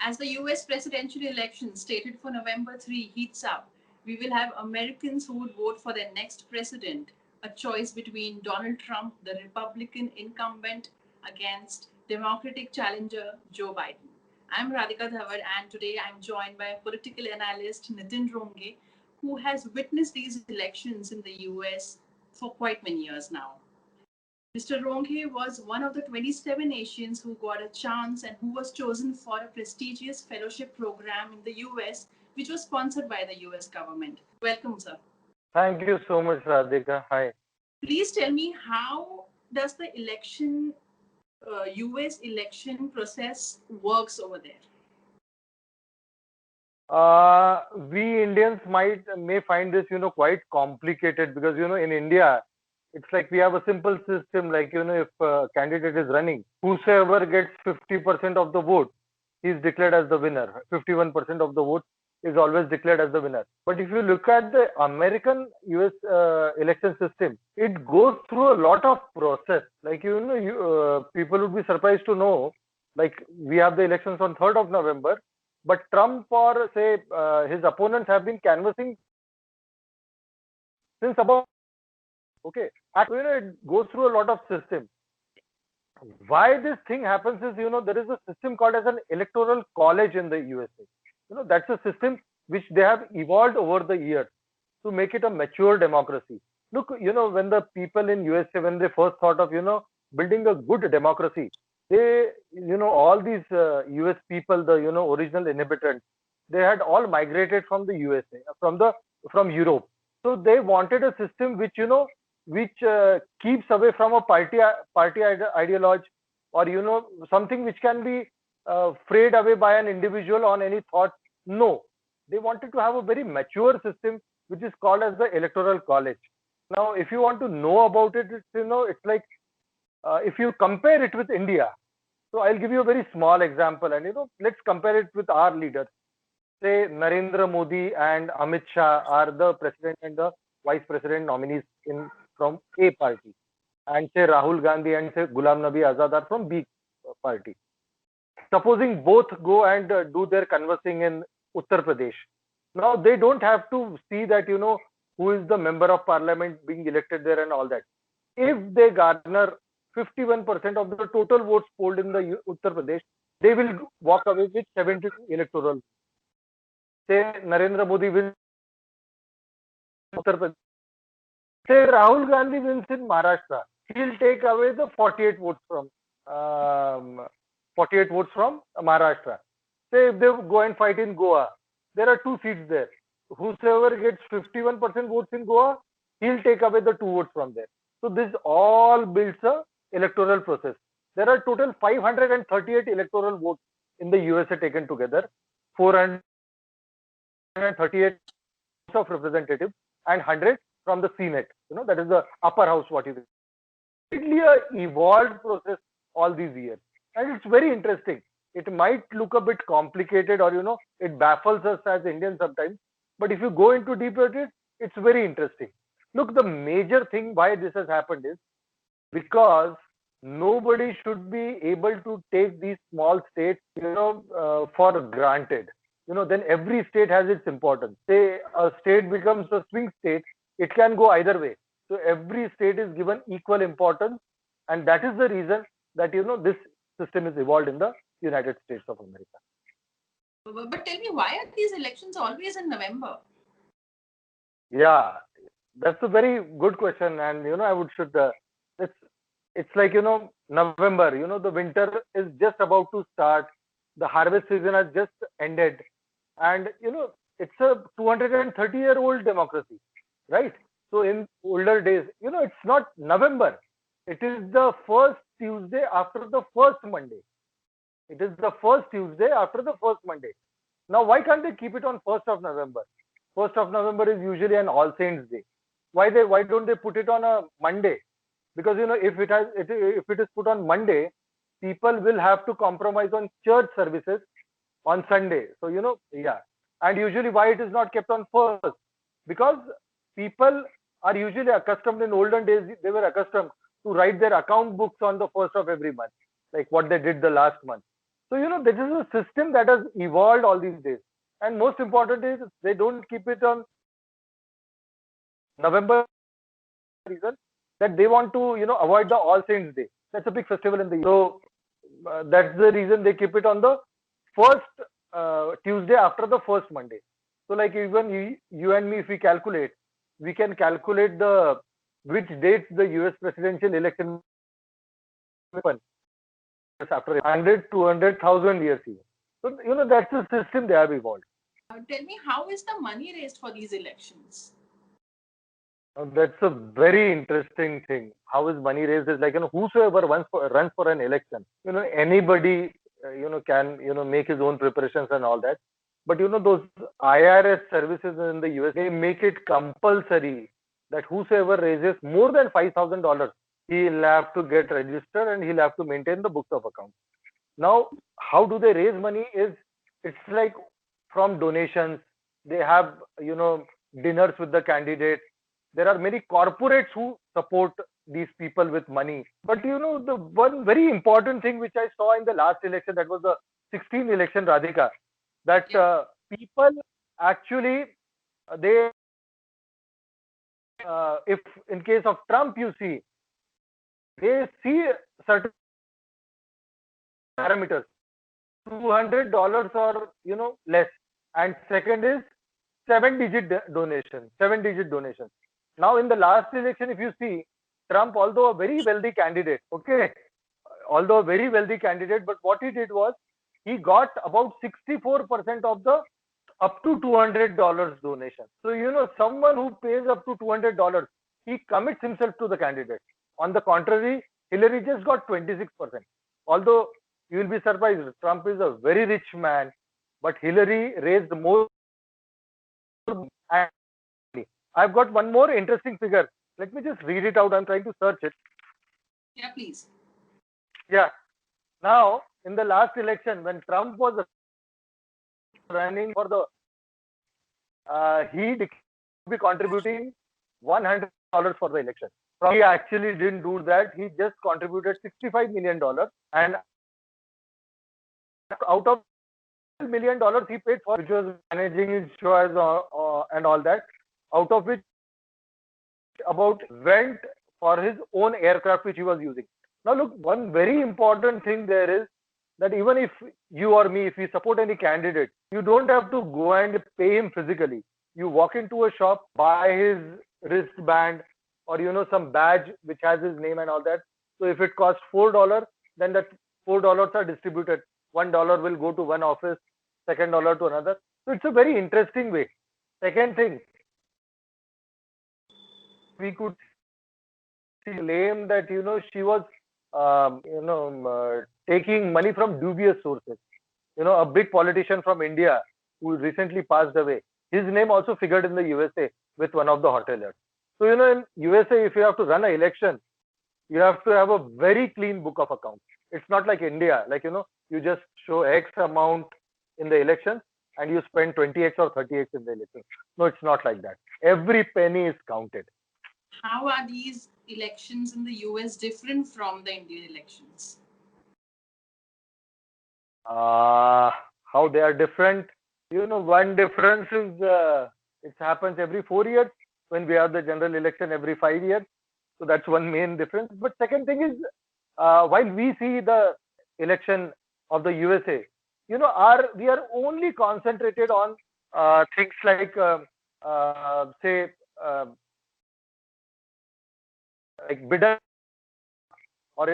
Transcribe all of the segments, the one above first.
As the US presidential election stated for November 3 heats up, we will have Americans who would vote for their next president, a choice between Donald Trump, the Republican incumbent, against Democratic challenger Joe Biden. I'm Radhika Dhawan, and today I'm joined by political analyst Nitin Ronge, who has witnessed these elections in the US for quite many years now. Mr. Ronge was one of the 27 Asians who got a chance and who was chosen for a prestigious fellowship program in the US, which was sponsored by the US government. Welcome, sir. Thank you so much, Radhika. Hi. Please tell me, how does the US election process works over there? We Indians may find this, quite complicated because, in India, it's like we have a simple system, like, if a candidate is running, whosoever gets 50% of the vote, he is declared as the winner. 51% of the vote is always declared as the winner. But if you look at the American US election system, it goes through a lot of process. Like, people would be surprised to know, like, we have the elections on 3rd of November, but Trump or say his opponents have been canvassing since about, okay, and, it goes through a lot of system. Why this thing happens is, there is a system called as an electoral college in the USA. That's a system which they have evolved over the years to make it a mature democracy. Look, when the people in USA, when they first thought of, building a good democracy, they, all these US people, the, original inhabitants, they had all migrated from the USA, from Europe. So they wanted a system which, which keeps away from a party ideology, or, something which can be frayed away by an individual on any thought. No, they wanted to have a very mature system, which is called as the electoral college. Now, if you want to know about it, it's, it's like, if you compare it with India, so I'll give you a very small example, and, let's compare it with our leaders. Say Narendra Modi and Amit Shah are the president and the vice president nominees from A party, and say Rahul Gandhi and say Ghulam Nabi Azad are from B party. Supposing both go and do their canvassing in Uttar Pradesh, now they don't have to see that, who is the member of parliament being elected there and all that. If they garner 51% of the total votes polled in the Uttar Pradesh, they will walk away with 72 electoral. Say Narendra Modi wins Uttar Pradesh. Say Rahul Gandhi wins in Maharashtra, he'll take away the 48 votes from 48 votes from Maharashtra. Say if they go and fight in Goa, there are 2 seats there. Whosoever gets 51% votes in Goa, he'll take away the 2 votes from there. So this all builds a electoral process. There are total 538 electoral votes in the USA taken together, 438 of representatives and 100 from the Senate. That is the upper house, what you completely evolved process all these years. And it's very interesting. It might look a bit complicated, or, it baffles us as Indians sometimes. But if you go into deep at it, it's very interesting. Look, the major thing why this has happened is because nobody should be able to take these small states, for granted. Then every state has its importance. Say a state becomes a swing state, it can go either way. So every state is given equal importance, and that is the reason that, this system is evolved in the United States of America. But tell me, why are these elections always in November? Yeah, that's a very good question, and it's like, November. The winter is just about to start. The harvest season has just ended, and it's a 230-year-old democracy, right? So in older days, it's not November. It is the first Tuesday after the first Monday. It is the first Tuesday after the first Monday. Now, why can't they keep it on 1st of November? 1st of November is usually an All Saints Day. Why don't they put it on a Monday? Because, if it is put on Monday, people will have to compromise on church services on Sunday. So, yeah. And usually why it is not kept on 1st? Because people are usually accustomed, in olden days, they were accustomed to write their account books on the 1st of every month, like what they did the last month. So, this is a system that has evolved all these days. And most important is they don't keep it on November reason that they want to, avoid the All Saints Day. That's a big festival in the US. So that's the reason they keep it on the first Tuesday after the first Monday. So like even you and me, if we can calculate the which dates the US presidential election happen after 100, 200,000 years even. So that's the system they have evolved. Tell me, how is the money raised for these elections? That's a very interesting thing. How is money raised? Is like whosoever runs for an election. Anybody can make his own preparations and all that. But those IRS services in the US, they make it compulsory that whosoever raises more than $5,000, he'll have to get registered and he'll have to maintain the books of accounts. Now, how do they raise money? It's like from donations. They have dinners with the candidates. There are many corporates who support these people with money. But the one very important thing which I saw in the last election, that was the 16th election, Radhika, that people actually they if in case of Trump, you see, they see certain parameters, $200 or less, and second is seven digit donation. Now in the last election, if you see, Trump, although a very wealthy candidate, okay, although a very wealthy candidate, but what he did was he got about 64% of the up to $200 donation. So someone who pays up to $200, he commits himself to the candidate. On the contrary, Hillary just got 26%. Although you will be surprised, Trump is a very rich man, but Hillary raised more. And I've got one more interesting figure. Let me just read it out. I'm trying to search it. Yeah, please. Yeah. Now, in the last election, when Trump was running for the, he would be contributing $100 for the election. He actually didn't do that. He just contributed $65 million. And out of $1 million he paid for, which was managing his shows and all that, out of which about went for his own aircraft which he was using. Now look, one very important thing there is that even if you or me, if we support any candidate, you don't have to go and pay him physically. You walk into a shop, buy his wristband or some badge which has his name and all that. So if it costs $4, then that $4 are distributed. $1 will go to one office, $2 to another. So it's a very interesting way. Second thing, we could claim that she was taking money from dubious sources. A big politician from India who recently passed away, his name also figured in the USA with one of the hoteliers. So in USA, if you have to run an election, you have to have a very clean book of accounts. It's not like India, like you just show X amount in the elections and you spend 20x or 30x in the elections. No, it's not like that. Every penny is counted. How are these elections in the US different from the Indian elections? How they are different? One difference is it happens every 4 years when we have the general election every 5 years. So that's one main difference. But second thing is, while we see the election of the USA, we are only concentrated on things like say like Biden or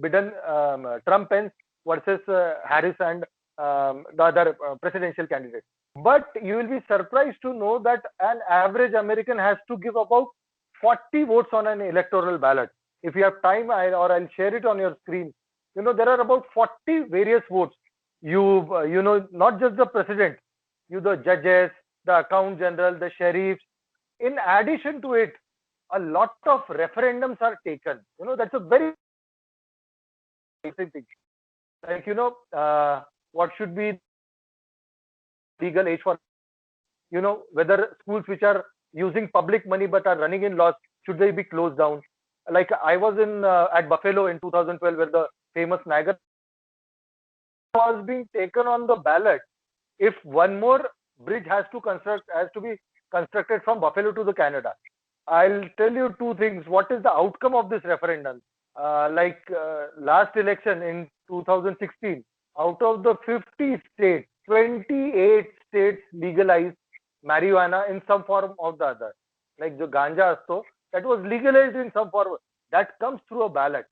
Biden, Trump Pence versus Harris and the other presidential candidate. But you will be surprised to know that an average American has to give about 40 votes on an electoral ballot. If you have time, I'll share it on your screen. There are about 40 various votes. Not just the president, the judges, the account general, the sheriffs. In addition to it, a lot of referendums are taken. That's a very basic thing. Like, what should be legal age for, whether schools which are using public money but are running in loss, should they be closed down? Like I was in at Buffalo in 2012 where the famous Niagara was being taken on the ballot if one more bridge has to be constructed from Buffalo to the Canada. I'll tell you two things. What is the outcome of this referendum? Last election in 2016, out of the 50 states, 28 states legalized marijuana in some form or the other. Like the ganja asto, that was legalized in some form. That comes through a ballot.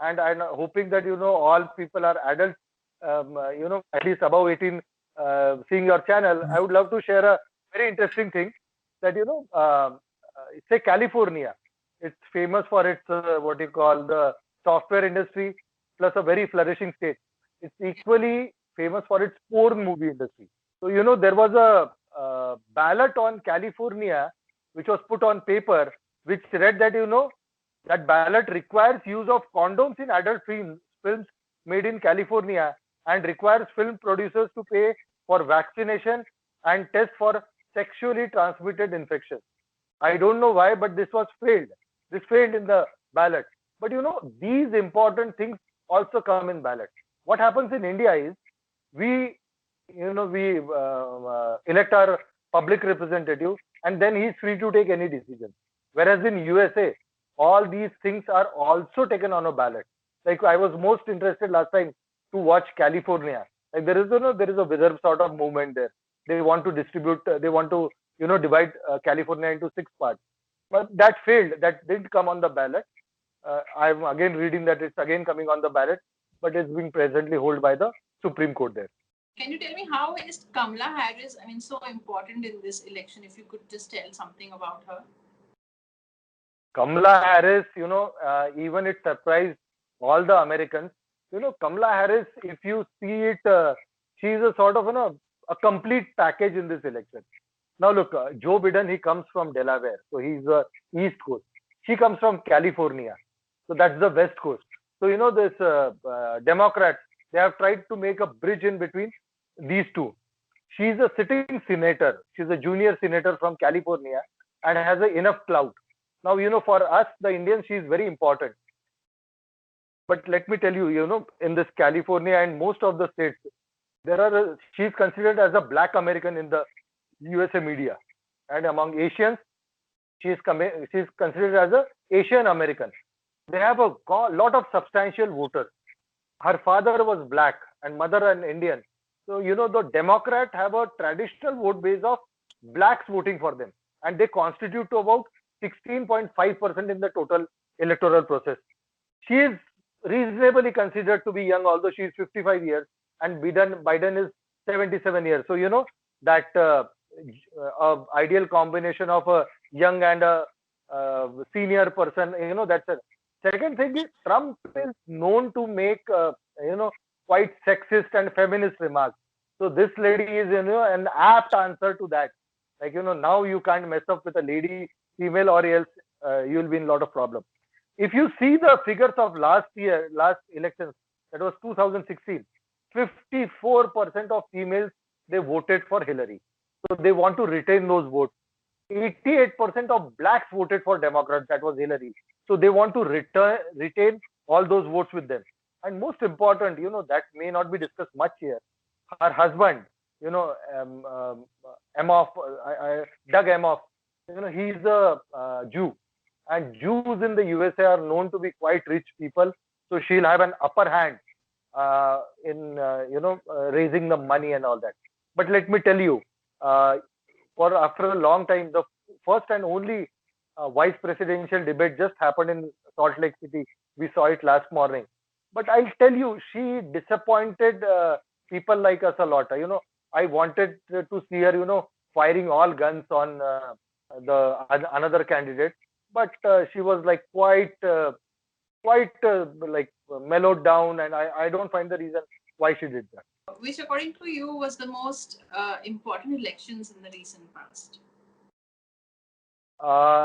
And I'm hoping that all people are adults, at least above 18, seeing your channel. I would love to share a very interesting thing that say California. It's famous for its what you call the software industry, plus a very flourishing state. It's equally famous for its porn movie industry. So there was a ballot on California which was put on paper, which read that that ballot requires use of condoms in adult films made in California and requires film producers to pay for vaccination and test for sexually transmitted infections. I don't know why, but this was failed. This failed in the ballot. But these important things also come in ballot. What happens in India is we, elect our public representative, and then he's free to take any decision. Whereas in USA, all these things are also taken on a ballot. Like I was most interested last time to watch California. Like there is a wither sort of movement there. They want to distribute. They want to divide California into 6 parts. But that failed. That didn't come on the ballot. I'm again reading that it's again coming on the ballot, but it's being presently held by the Supreme Court there. Can you tell me how is Kamala Harris, so important in this election? If you could just tell something about her. Kamala Harris, even it surprised all the Americans. Kamala Harris, if you see it, she's a sort of, a complete package in this election. Now look, Joe Biden, he comes from Delaware, so he's the East Coast. She comes from California, so that's the West Coast. So this Democrats, they have tried to make a bridge in between these two. She's a sitting senator. She's a junior senator from California and has enough clout. Now for us, the Indians, she is very important. But let me tell you, in this California and most of the states, she's considered as a black American in the USA media, and among Asians, she's considered as a Asian American. They have a lot of substantial voters. Her father was black and mother an Indian. So the Democrats have a traditional vote base of blacks voting for them, and they constitute to about 16.5% in the total electoral process. She is reasonably considered to be young, although she is 55 years, and Biden is 77 years. So that ideal combination of a young and a senior person. That's it. Second thing is Trump is known to make quite sexist and feminist remarks. So this lady is an apt answer to that. Like now you can't mess up with a lady, female, or else you'll be in a lot of problems. If you see the figures of last elections, that was 2016, 54% of females, they voted for Hillary. So they want to retain those votes. 88% of blacks voted for Democrats, that was Hillary. So they want to retain all those votes with them. And most important, that may not be discussed much here. Her husband, Emhoff, Doug Emhoff, he's a Jew. And Jews in the USA are known to be quite rich people. So she'll have an upper hand in, raising the money and all that. But let me tell you, after a long time, the first and only vice presidential debate just happened in Salt Lake City. We saw it last morning. But I'll tell you, she disappointed people like us a lot. I wanted to see her, firing all guns on another candidate, but she was like quite mellowed down, and I don't find the reason why she did that. Which, according to you, was the most important elections in the recent past?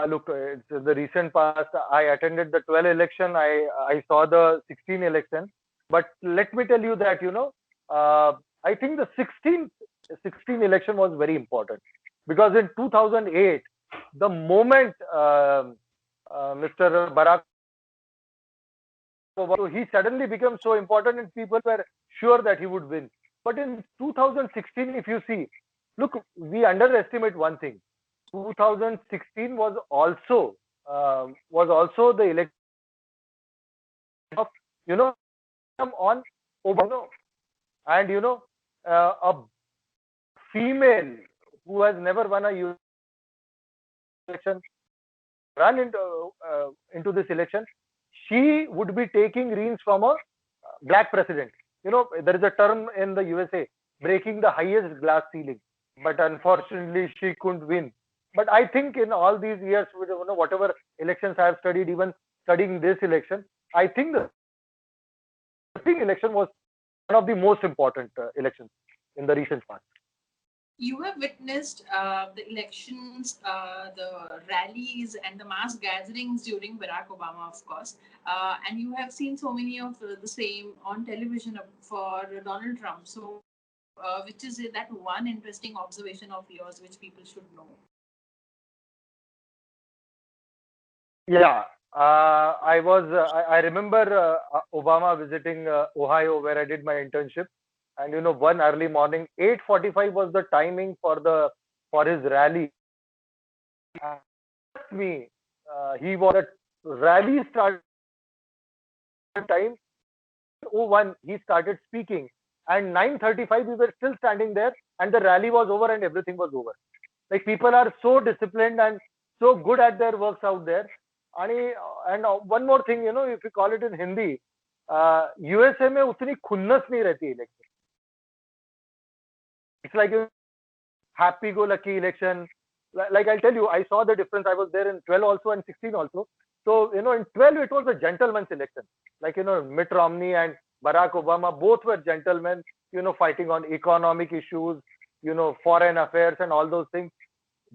Look, it's the recent past. I attended the 12 election. I saw the 16 election. But let me tell you that, I think the 16 election was very important. Because in 2008, the moment Mr. Barack So he suddenly became so important, and people were sure that he would win. But in 2016, if you see, look, we underestimate one thing. 2016 was also the election of on Obama, and a female who has never won a US election run into this election, she would be taking reins from a black president. There is a term in the USA, breaking the highest glass ceiling. But unfortunately, she couldn't win. But I think in all these years, whatever elections I have studied, even studying this election, I think the election was one of the most important elections in the recent past. You have witnessed the elections, the rallies, and the mass gatherings during Barack Obama, of course. And you have seen so many of the same on television for Donald Trump. So, which is that one interesting observation of yours which people should know? Yeah, I remember Obama visiting Ohio where I did my internship, and one early morning, 8:45 was the timing for his rally. And me, he was at rally start time 01 he started speaking, and 9:35 we were still standing there, and the rally was over and everything was over. Like, people are so disciplined and so good at their works out there. And one more thing, if you call it in Hindi, USA में उतनी खुन्नस नहीं रहती election. It's like a happy-go-lucky election. Like, I'll tell you, I saw the difference. I was there in 12 also and 16 also. So, in 12 it was a gentleman's election. Like, Mitt Romney and Barack Obama both were gentlemen, fighting on economic issues, foreign affairs and all those things,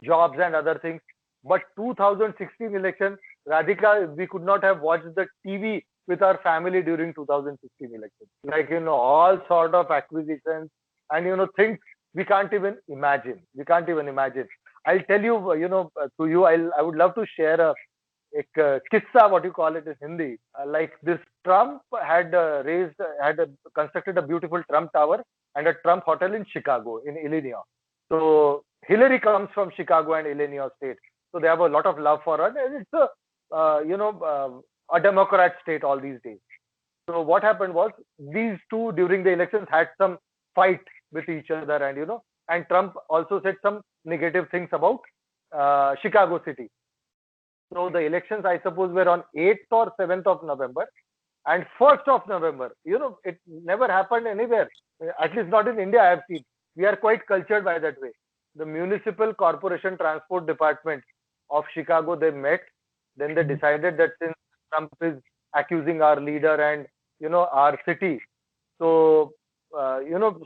jobs and other things. But 2016 election, Radhika, we could not have watched the TV with our family during 2016 election. Like, all sort of acquisitions and, things we can't even imagine. We can't even imagine. I'll tell you, to you, I would love to share a kissa, what you call it in Hindi. Like, this Trump had constructed a beautiful Trump Tower and a Trump Hotel in Chicago, in Illinois. So Hillary comes from Chicago and Illinois state. So they have a lot of love for her. And it's a Democrat state all these days. So what happened was, these two during the elections had some fight with each other, and Trump also said some negative things about Chicago city. So the elections, I suppose, were on 8th or 7th of November, and 1st of November. It never happened anywhere, at least not in India. I have seen. We are quite cultured by that way. The Municipal Corporation Transport Department of Chicago, they met. Then they decided that since Trump is accusing our leader and our city, so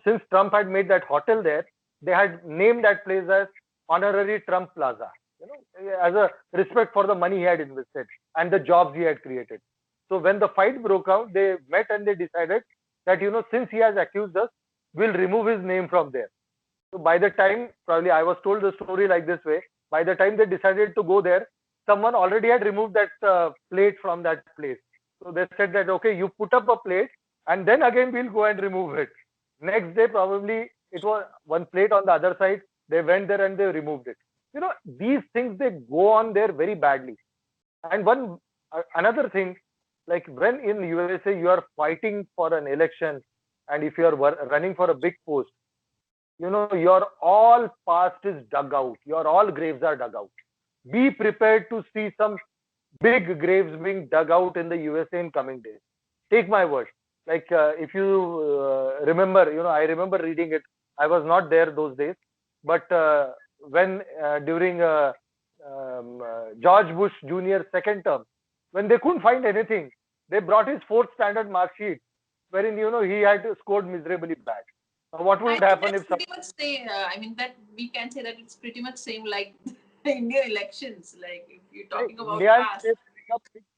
since Trump had made that hotel there, they had named that place as Honorary Trump Plaza. As a respect for the money he had invested and the jobs he had created. So when the fight broke out, they met and they decided that, since he has accused us, we'll remove his name from there. So by the time, probably I was told the story like this way, by the time they decided to go there, someone already had removed that plate from that place. So they said that, okay, you put up a plate and then again we'll go and remove it. Next day, probably it was one plate on the other side. They went there and they removed it. These things, they go on there very badly. And another thing, like, when in USA you are fighting for an election, and if you are running for a big post, your all past is dug out. Your all graves are dug out. Be prepared to see some big graves being dug out in the USA in coming days. Take my word. Like, if you remember, I remember reading it. I was not there those days, but when during George Bush Jr. second term, when they couldn't find anything, they brought his fourth standard mark sheet, wherein he had scored miserably bad. Now, what I would think happen that's if some pretty much same. I mean, that we can say that it's pretty much same like Indian elections. Like, if you're talking about India past,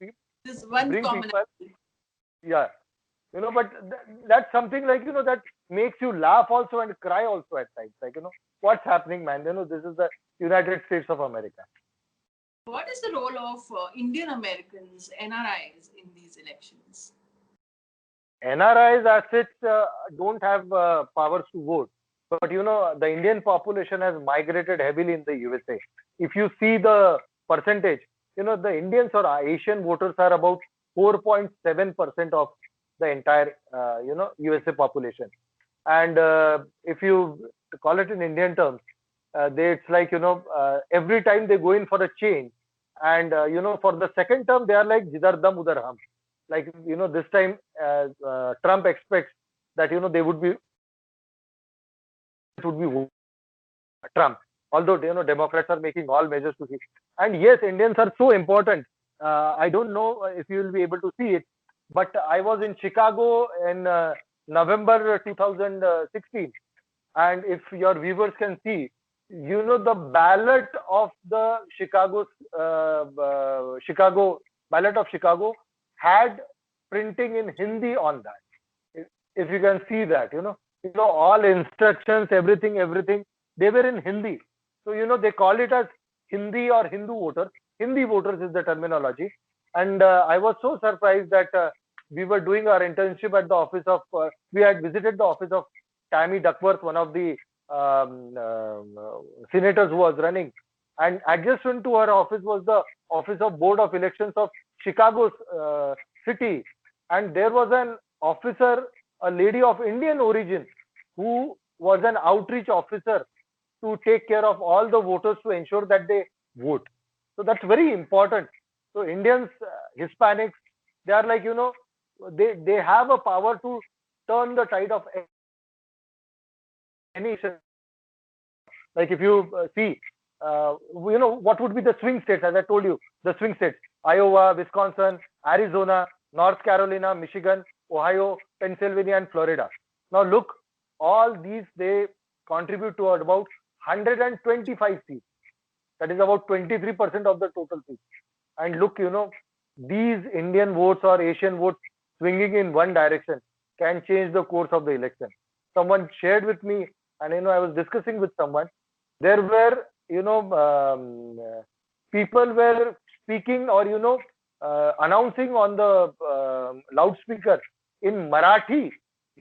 they there's one bring common. people, yeah, but that's something like that makes you laugh also and cry also at times. Like, what's happening, man? This is the United States of America. What is the role of Indian Americans, NRIs, in these elections? NRIs as such don't have powers to vote, but the Indian population has migrated heavily in the USA. If you see the percentage, the Indians or Asian voters are about 4.7% of the entire USA population. And if you call it in Indian terms, it's like every time they go in for a change, and for the second term they are like jidar dam udhar hum. Like this time Trump expects that they would be Trump. Although Democrats are making all measures to see. And yes, Indians are so important. I don't know if you will be able to see it, but I was in Chicago in November 2016, and if your viewers can see, the ballot of the Chicago ballot of Chicago had printing in Hindi on that. If you can see that, all instructions, everything, they were in Hindi. So they call it as Hindi or Hindu voters. Hindi voters is the terminology. And I was so surprised that we were doing our internship at the office of. We had visited the office of Tammy Duckworth, one of the senators who was running, and adjacent to her office was the office of Board of Elections of Chicago city, and there was an officer, a lady of Indian origin, who was an outreach officer to take care of all the voters to ensure that they vote. So that's very important. So Indians, Hispanics, they are like they have a power to turn the tide of any. Like if you see, what would be the swing states? As I told you, the swing states: Iowa, Wisconsin, Arizona, North Carolina, Michigan, Ohio, Pennsylvania, and Florida. Now look, all these, they contribute to about 125 seats. That is about 23% of the total seats. And look, these Indian votes or Asian votes swinging in one direction can change the course of the election. Someone shared with me, and I was discussing with someone. There were, people were speaking or announcing on the loudspeaker in Marathi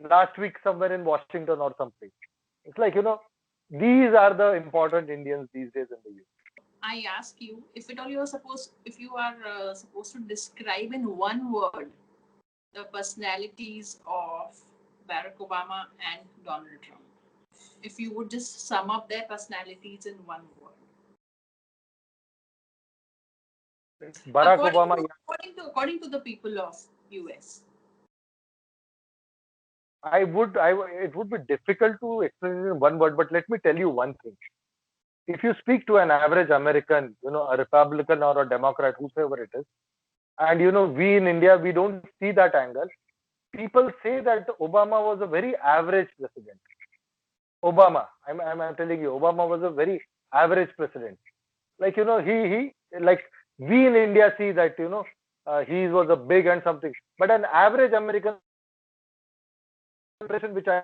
last week somewhere in Washington or something. It's like these are the important Indians these days in the US. I ask you, if at all you are supposed to describe in one word the personalities of Barack Obama and Donald Trump, if you would just sum up their personalities in one word, Barack Obama. according to the people of US. It would be difficult to explain in one word, but let me tell you one thing. If you speak to an average American, a Republican or a Democrat, whosoever it is, and we in India, we don't see that angle. People say that Obama was a very average president. Obama, I'm telling you, Obama was a very average president. Like he like we in India see that he was a big and something, but an average American president, which I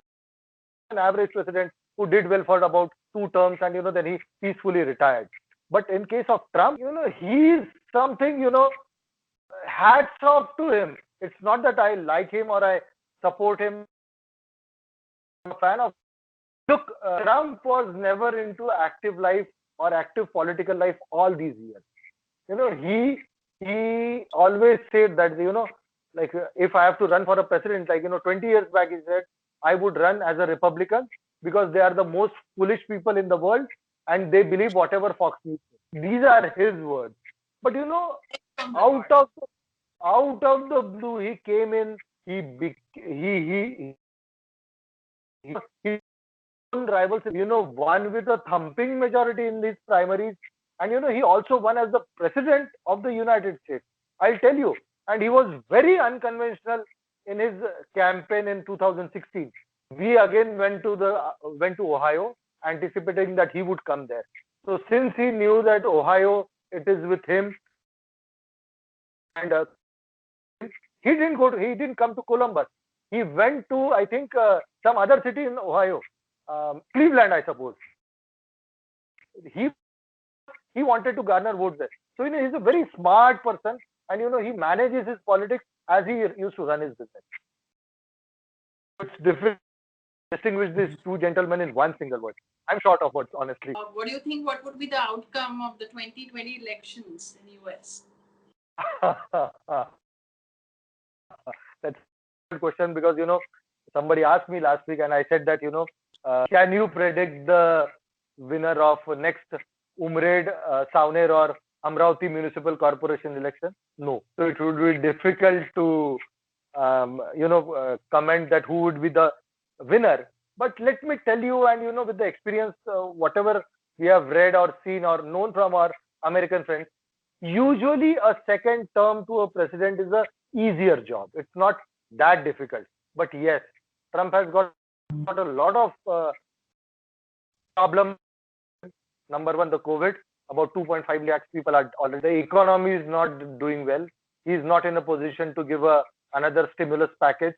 an average president who did well for about 2 terms, and then he peacefully retired. But in case of Trump, he's something, hats off to him. It's not that I like him or I support him, I'm a fan of. Look, Trump was never into active life or active political life all these years. He always said that like if I have to run for a president, like 20 years back, he said I would run as a Republican because they are the most foolish people in the world and they believe whatever Fox News says. These are his words. But out of out of the blue, he came in. He rivals, won with a thumping majority in these primaries, and he also won as the president of the United States. I'll tell you, and he was very unconventional in his campaign in 2016. We again went to Ohio, anticipating that he would come there. So since he knew that Ohio, it is with him, and he didn't come to Columbus. He went to, I think, some other city in Ohio, Cleveland, I suppose. He he wanted to garner votes there. So he's a very smart person, and he manages his politics as he used to run his business. It's difficult to distinguish these two gentlemen in one single word. I'm short of words, honestly. What do you think? What would be the outcome of the 2020 elections in US? That's a good question because somebody asked me last week and I said that can you predict the winner of next Umred, Savner or Amravati Municipal Corporation election? No. So it would be difficult to comment that who would be the winner. But let me tell you, and with the experience, whatever we have read or seen or known from our American friends, usually a second term to a president is a easier job. It's not that difficult. But yes, Trump has got a lot of problems. Number one, the COVID. About 2.5 lakhs people are already. The economy is not doing well. He is not in a position to give another stimulus package.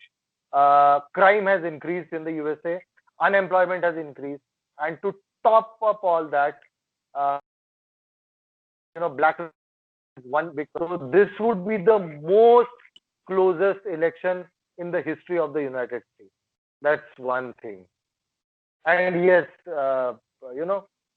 Crime has increased in the USA. Unemployment has increased. And to top up all that, black is one big. So this would be the most closest election in the history of the United States. That's one thing. And yes,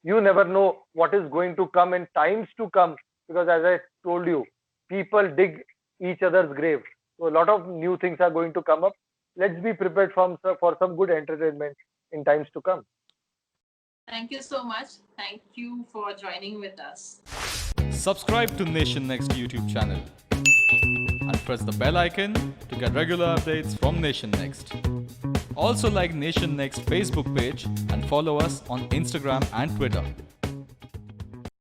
you never know what is going to come in times to come, because as I told you, people dig each other's grave. So a lot of new things are going to come up. Let's be prepared for some good entertainment in times to come. Thank you so much. Thank you for joining with us. Subscribe to Nation Next YouTube channel and press the bell icon to get regular updates from Nation Next. Also like Nation Next Facebook page and follow us on Instagram and Twitter.